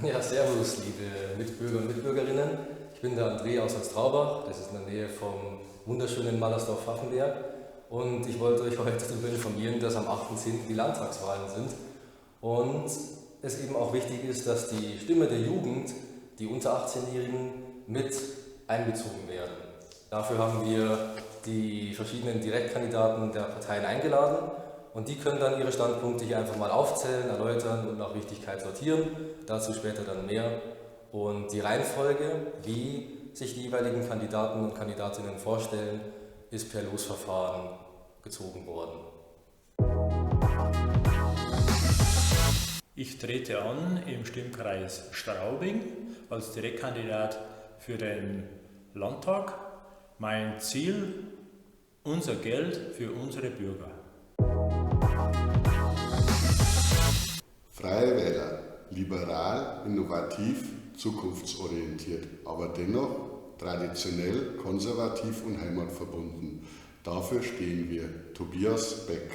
Ja, servus, liebe Mitbürger und Mitbürgerinnen. Ich bin der André aus Straubach, das ist in der Nähe vom wunderschönen Mallersdorf-Pfaffenberg. Und ich wollte euch heute darüber informieren, dass am 8.10. die Landtagswahlen sind. Und es eben auch wichtig ist, dass die Stimme der Jugend, die unter 18-Jährigen, mit einbezogen werden. Dafür haben wir die verschiedenen Direktkandidaten der Parteien eingeladen. Und die können dann ihre Standpunkte hier einfach mal aufzählen, erläutern und nach Wichtigkeit sortieren. Dazu später dann mehr. Und die Reihenfolge, wie sich die jeweiligen Kandidaten und Kandidatinnen vorstellen, ist per Losverfahren gezogen worden. Ich trete an im Stimmkreis Straubing als Direktkandidat für den Landtag. Mein Ziel, unser Geld für unsere Bürger. Freie Wähler, liberal, innovativ, zukunftsorientiert, aber dennoch traditionell, konservativ und heimatverbunden. Dafür stehen wir. Tobias Beck.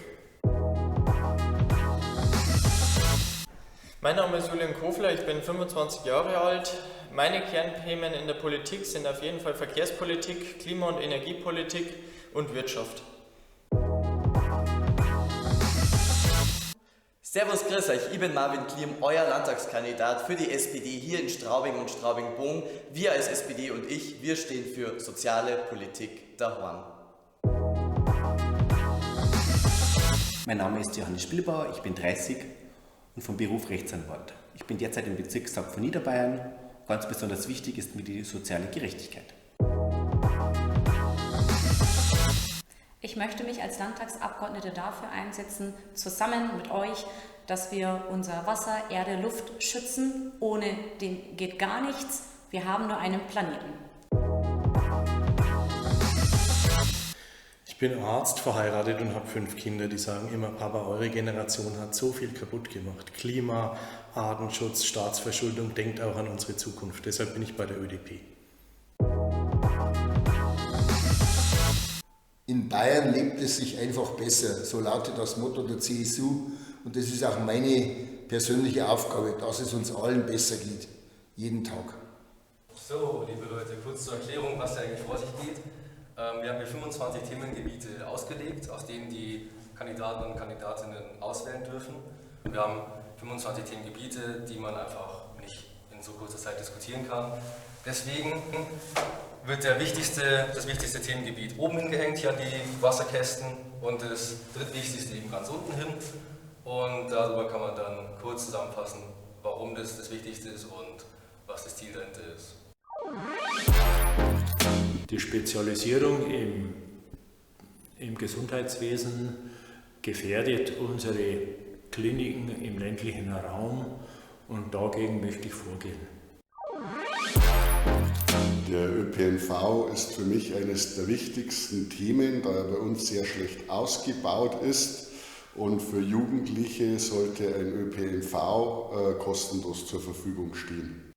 Mein Name ist Julian Kofler, ich bin 25 Jahre alt. Meine Kernthemen in der Politik sind auf jeden Fall Verkehrspolitik, Klima- und Energiepolitik und Wirtschaft. Servus, grüß euch, ich bin Marvin Kliem, euer Landtagskandidat für die SPD hier in Straubing und Straubing-Bogen. Wir als SPD und ich, wir stehen für soziale Politik daheim. Mein Name ist Johannes Spielbauer, ich bin 30 und vom Beruf Rechtsanwalt. Ich bin derzeit im Bezirkstag von Niederbayern. Ganz besonders wichtig ist mir die soziale Gerechtigkeit. Ich möchte mich als Landtagsabgeordnete dafür einsetzen, zusammen mit euch, dass wir unser Wasser, Erde, Luft schützen. Ohne den geht gar nichts. Wir haben nur einen Planeten. Ich bin Arzt, verheiratet und habe 5 Kinder, die sagen immer, Papa, eure Generation hat so viel kaputt gemacht. Klima, Artenschutz, Staatsverschuldung, denkt auch an unsere Zukunft. Deshalb bin ich bei der ÖDP. In Bayern lebt es sich einfach besser, so lautet das Motto der CSU. Und das ist auch meine persönliche Aufgabe, dass es uns allen besser geht, jeden Tag. So, liebe Leute, kurz zur Erklärung, was da eigentlich vor sich geht. Wir haben hier 25 Themengebiete ausgelegt, aus denen die Kandidaten und Kandidatinnen auswählen dürfen. Wir haben 25 Themengebiete, die man einfach nicht in so kurzer Zeit diskutieren kann. Deswegen wird das wichtigste Themengebiet oben hingehängt, hier an die Wasserkästen, und das drittwichtigste eben ganz unten hin. Und darüber kann man dann kurz zusammenfassen, warum das Wichtigste ist und was das Ziel dahinter ist. Die Spezialisierung im Gesundheitswesen gefährdet unsere Kliniken im ländlichen Raum und dagegen möchte ich vorgehen. Der ÖPNV ist für mich eines der wichtigsten Themen, da er bei uns sehr schlecht ausgebaut ist. Und für Jugendliche sollte ein ÖPNV kostenlos zur Verfügung stehen.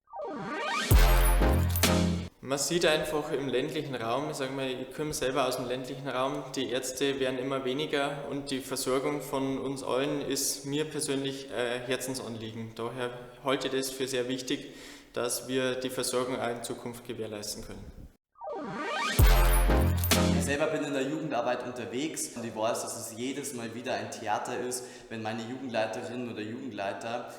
Man sieht einfach im ländlichen Raum, ich komme selber aus dem ländlichen Raum, die Ärzte werden immer weniger und die Versorgung von uns allen ist mir persönlich Herzensanliegen. Daher halte ich das für sehr wichtig, dass wir die Versorgung auch in Zukunft gewährleisten können. Ich selber bin in der Jugendarbeit unterwegs und ich weiß, dass es jedes Mal wieder ein Theater ist, wenn meine Jugendleiterin oder Jugendleiter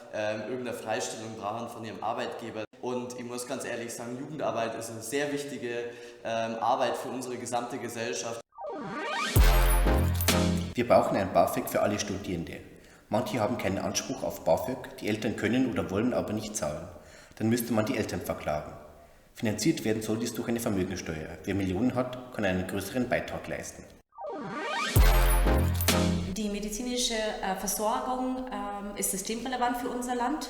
irgendeine Freistellung brauchen von ihrem Arbeitgeber. Und ich muss ganz ehrlich sagen, Jugendarbeit ist eine sehr wichtige Arbeit für unsere gesamte Gesellschaft. Wir brauchen ein BAföG für alle Studierende. Manche haben keinen Anspruch auf BAföG, die Eltern können oder wollen aber nicht zahlen. Dann müsste man die Eltern verklagen. Finanziert werden soll dies durch eine Vermögensteuer. Wer Millionen hat, kann einen größeren Beitrag leisten. Die medizinische Versorgung ist systemrelevant für unser Land.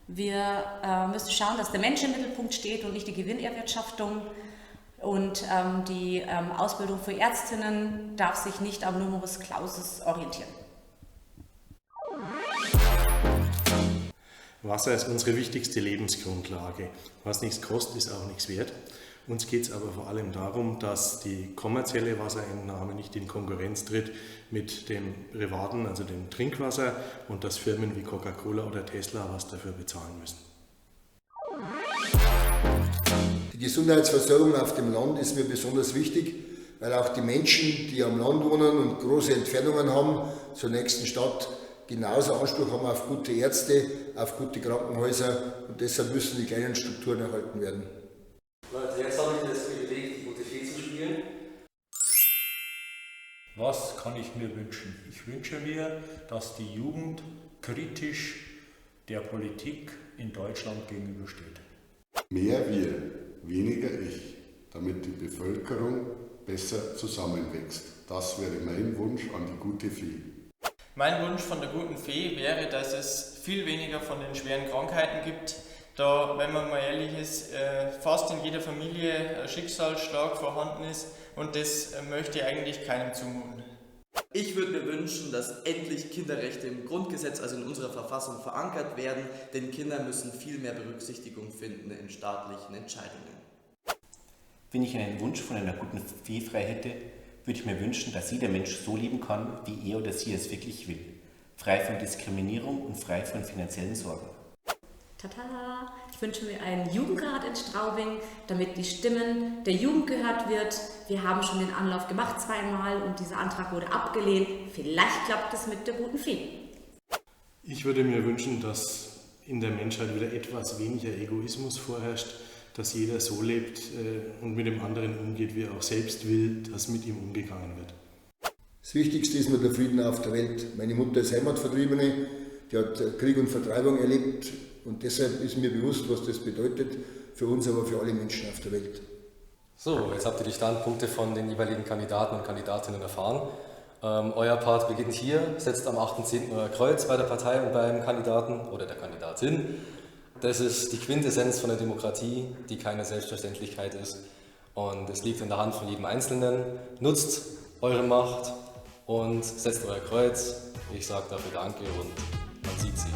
Wir müssen schauen, dass der Mensch im Mittelpunkt steht und nicht die Gewinnerwirtschaftung. Und die Ausbildung für Ärztinnen darf sich nicht am Numerus Clausus orientieren. Wasser ist unsere wichtigste Lebensgrundlage. Was nichts kostet, ist auch nichts wert. Uns geht es aber vor allem darum, dass die kommerzielle Wasserentnahme nicht in Konkurrenz tritt mit dem privaten, also dem Trinkwasser, und dass Firmen wie Coca-Cola oder Tesla was dafür bezahlen müssen. Die Gesundheitsversorgung auf dem Land ist mir besonders wichtig, weil auch die Menschen, die am Land wohnen und große Entfernungen haben zur nächsten Stadt, genauso Anspruch haben auf gute Ärzte, auf gute Krankenhäuser und deshalb müssen die kleinen Strukturen erhalten werden. Leute, jetzt habe ich das Privileg, die gute Fee zu spielen. Was kann ich mir wünschen? Ich wünsche mir, dass die Jugend kritisch der Politik in Deutschland gegenübersteht. Mehr wir, weniger ich, damit die Bevölkerung besser zusammenwächst. Das wäre mein Wunsch an die gute Fee. Mein Wunsch von der guten Fee wäre, dass es viel weniger von den schweren Krankheiten gibt, da, wenn man mal ehrlich ist, fast in jeder Familie ein Schicksalsschlag vorhanden ist und das möchte eigentlich keinem zumuten. Ich würde mir wünschen, dass endlich Kinderrechte im Grundgesetz, also in unserer Verfassung, verankert werden, denn Kinder müssen viel mehr Berücksichtigung finden in staatlichen Entscheidungen. Wenn ich einen Wunsch von einer guten Fee frei hätte, würde ich mir wünschen, dass jeder Mensch so leben kann, wie er oder sie es wirklich will. Frei von Diskriminierung und frei von finanziellen Sorgen. Tada! Ich wünsche mir einen Jugendrat in Straubing, damit die Stimmen der Jugend gehört wird. Wir haben schon den Anlauf gemacht zweimal und dieser Antrag wurde abgelehnt. Vielleicht klappt es mit der guten Fee. Ich würde mir wünschen, dass in der Menschheit wieder etwas weniger Egoismus vorherrscht, dass jeder so lebt und mit dem anderen umgeht, wie er auch selbst will, dass mit ihm umgegangen wird. Das Wichtigste ist mir der Frieden auf der Welt. Meine Mutter ist Heimatvertriebene, die hat Krieg und Vertreibung erlebt und deshalb ist mir bewusst, was das bedeutet für uns, aber für alle Menschen auf der Welt. So, jetzt habt ihr die Standpunkte von den jeweiligen Kandidaten und Kandidatinnen erfahren. Euer Part beginnt hier, setzt am 8.10. euer Kreuz bei der Partei und beim Kandidaten oder der Kandidatin. Das ist die Quintessenz von der Demokratie, die keine Selbstverständlichkeit ist. Und es liegt in der Hand von jedem Einzelnen. Nutzt eure Macht und setzt euer Kreuz. Ich sage dafür Danke und man sieht sich.